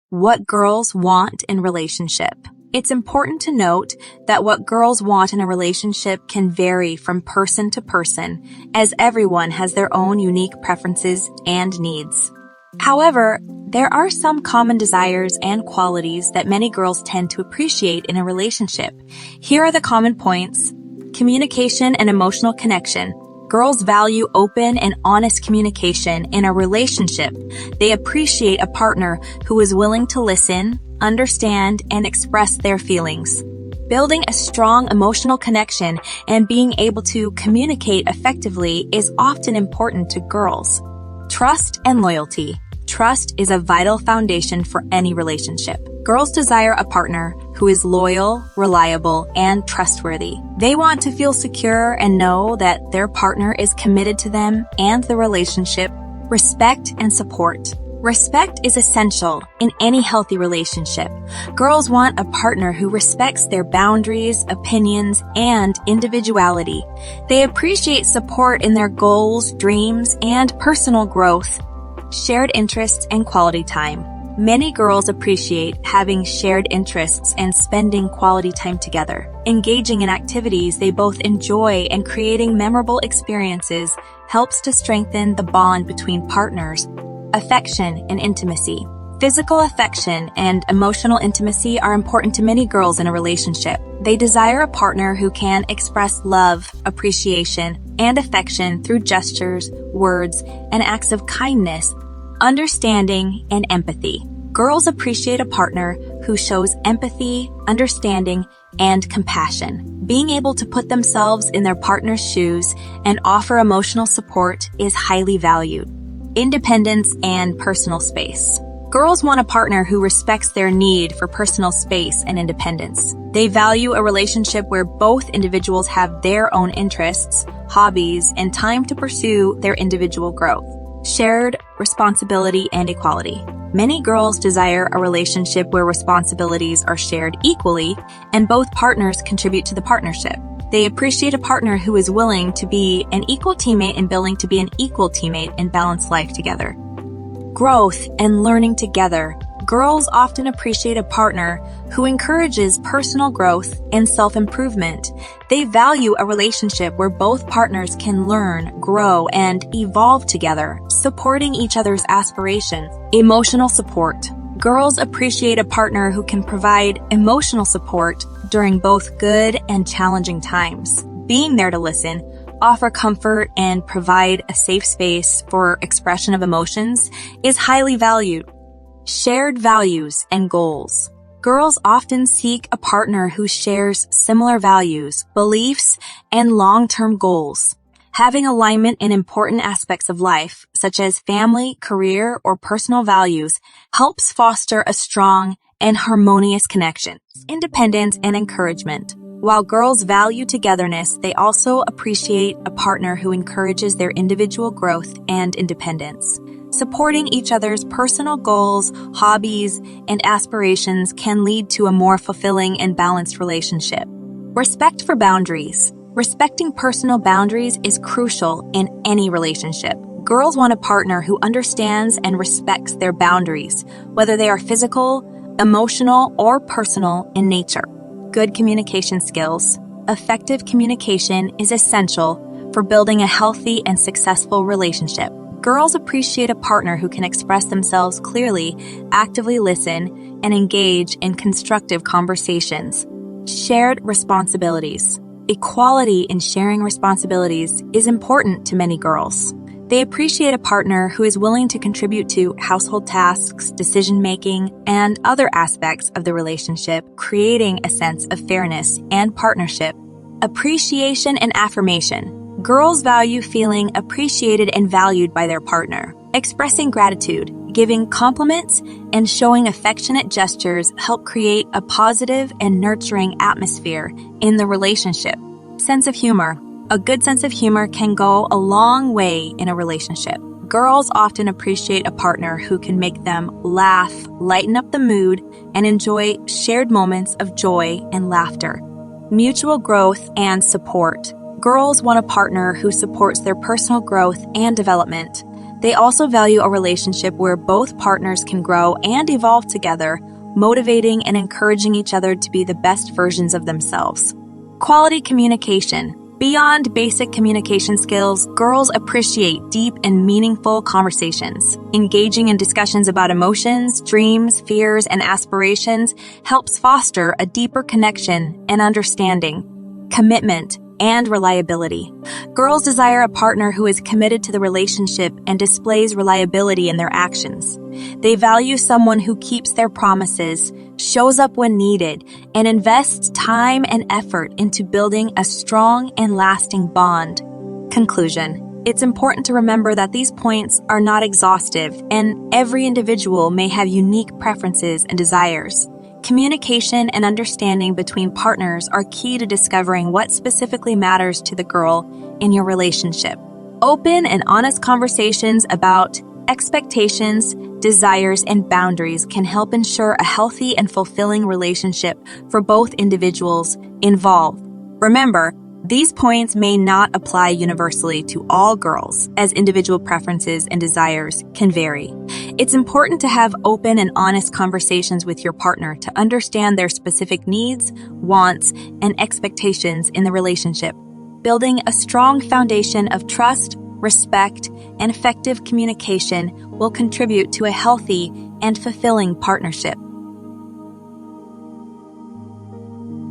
What girls want in relationship. It's important to note that what girls want in a relationship can vary from person to person, as everyone has their own unique preferences and needs. However, there are some common desires and qualities that many girls tend to appreciate in a relationship. Here are the common points. Communication and emotional connection. Girls value open and honest communication in a relationship. They appreciate a partner who is willing to listen, understand, and express their feelings. Building a strong emotional connection and being able to communicate effectively is often important to girls. Trust and loyalty. Trust is a vital foundation for any relationship. Girls desire a partner who is loyal, reliable, and trustworthy. They want to feel secure and know that their partner is committed to them and the relationship. Respect and support. Respect is essential in any healthy relationship. Girls want a partner who respects their boundaries, opinions, and individuality. They appreciate support in their goals, dreams, and personal growth. Shared interests and quality time. Many girls appreciate having shared interests and spending quality time together. Engaging in activities they both enjoy and creating memorable experiences helps to strengthen the bond between partners. Affection and intimacy. Physical affection and emotional intimacy are important to many girls in a relationship. They desire a partner who can express love, appreciation, and affection through gestures, words, and acts of kindness, understanding, and empathy. Girls appreciate a partner who shows empathy, understanding, and compassion. Being able to put themselves in their partner's shoes and offer emotional support is highly valued. Independence and personal space. Girls want a partner who respects their need for personal space and independence. They value a relationship where both individuals have their own interests, hobbies, and time to pursue their individual growth. Shared responsibility and equality. Many girls desire a relationship where responsibilities are shared equally and both partners contribute to the partnership. They appreciate a partner who is willing to be an equal teammate and willing to be an equal teammate and balance life together. Growth and learning together. Girls often appreciate a partner who encourages personal growth and self-improvement. They value a relationship where both partners can learn, grow, and evolve together, supporting each other's aspirations. Emotional support. Girls appreciate a partner who can provide emotional support during both good and challenging times. Being there to listen, offer comfort, and provide a safe space for expression of emotions is highly valued. Shared values and goals. Girls often seek a partner who shares similar values, beliefs, and long-term goals. Having alignment in important aspects of life, such as family, career, or personal values, helps foster a strong and harmonious connection. Independence and encouragement. While girls value togetherness, they also appreciate a partner who encourages their individual growth and independence. Supporting each other's personal goals, hobbies, and aspirations can lead to a more fulfilling and balanced relationship. Respect for boundaries. Respecting personal boundaries is crucial in any relationship. Girls want a partner who understands and respects their boundaries, whether they are physical, emotional, or personal in nature. Good communication skills. Effective communication is essential for building a healthy and successful relationship. Girls appreciate a partner who can express themselves clearly, actively listen, and engage in constructive conversations. Shared responsibilities. Equality in sharing responsibilities is important to many girls. They appreciate a partner who is willing to contribute to household tasks, decision-making, and other aspects of the relationship, creating a sense of fairness and partnership. Appreciation and affirmation. Girls value feeling appreciated and valued by their partner. Expressing gratitude, giving compliments, and showing affectionate gestures help create a positive and nurturing atmosphere in the relationship. Sense of humor. A good sense of humor can go a long way in a relationship. Girls often appreciate a partner who can make them laugh, lighten up the mood, and enjoy shared moments of joy and laughter. Mutual growth and support. Girls want a partner who supports their personal growth and development. They also value a relationship where both partners can grow and evolve together, motivating and encouraging each other to be the best versions of themselves. Quality communication. Beyond basic communication skills, girls appreciate deep and meaningful conversations. Engaging in discussions about emotions, dreams, fears, and aspirations helps foster a deeper connection and understanding. Commitment and reliability. Girls desire a partner who is committed to the relationship and displays reliability in their actions. They value someone who keeps their promises, shows up when needed, and invests time and effort into building a strong and lasting bond. Conclusion. It's important to remember that these points are not exhaustive, and every individual may have unique preferences and desires. Communication and understanding between partners are key to discovering what specifically matters to the girl in your relationship. Open and honest conversations about expectations, desires, and boundaries can help ensure a healthy and fulfilling relationship for both individuals involved. Remember, these points may not apply universally to all girls, as individual preferences and desires can vary. It's important to have open and honest conversations with your partner to understand their specific needs, wants, and expectations in the relationship. Building a strong foundation of trust, respect, and effective communication will contribute to a healthy and fulfilling partnership.